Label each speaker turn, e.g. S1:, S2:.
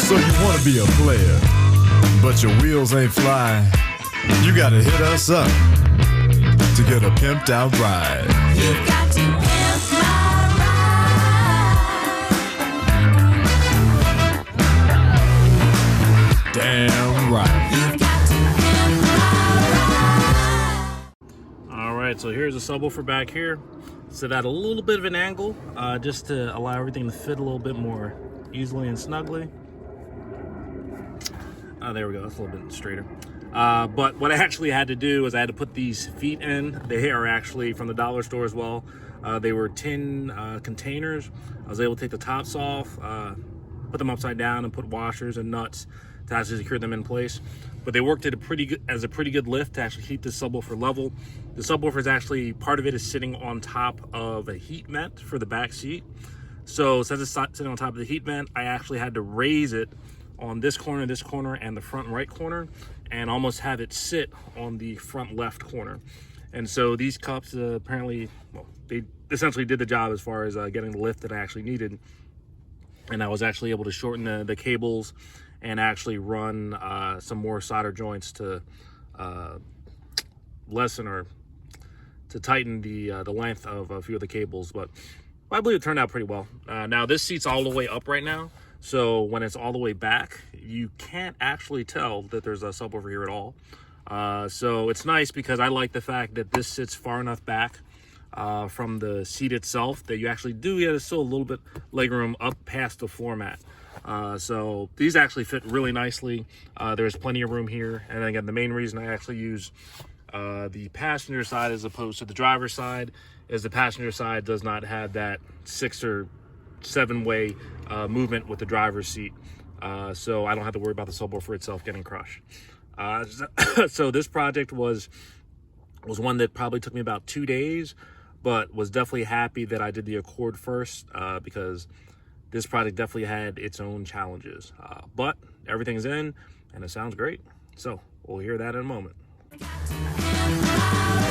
S1: So you want to be a player, but your wheels ain't flying. You gotta hit us up to get a pimped out ride.
S2: You've got to pimp my ride.
S1: Damn right.
S2: You've got to pimp my ride.
S3: All right, so here's a subwoofer back here. Set at a little bit of an angle, just to allow everything to fit a little bit more easily and snugly. There we go, that's a little bit straighter. But what I actually had to do is I had to put these feet in. They are actually from the dollar store as well. They were tin containers. I was able to take the tops off, put them upside down, and put washers and nuts to actually secure them in place. But they worked at a pretty good lift to actually keep this subwoofer level. The subwoofer is actually, part of it is sitting on top of a heat vent for the back seat. So since it's sitting on top of the heat vent, I actually had to raise it on this corner, and the front right corner, and almost have it sit on the front left corner. And so these cups apparently, well, they essentially did the job as far as getting the lift that I actually needed. And I was actually able to shorten the cables and actually run some more solder joints to lessen or to tighten the length of a few of the cables. But I believe it turned out pretty well. Now this seat's all the way up right now. So when it's all the way back, you can't actually tell that there's a subwoofer here at all. So it's nice because I like the fact that this sits far enough back from the seat itself that you actually do get still a little bit legroom up past the floor mat. So these actually fit really nicely. There's plenty of room here. And again, the main reason I actually use the passenger side as opposed to the driver's side is the passenger side does not have that 6 or 7 way movement with the driver's seat. So I don't have to worry about the subwoofer itself getting crushed. So this project was one that probably took me about 2 days, but was definitely happy that I did the Accord first because this project definitely had its own challenges. But everything's in and it sounds great. So we'll hear that in a moment.
S2: Pimp my ride.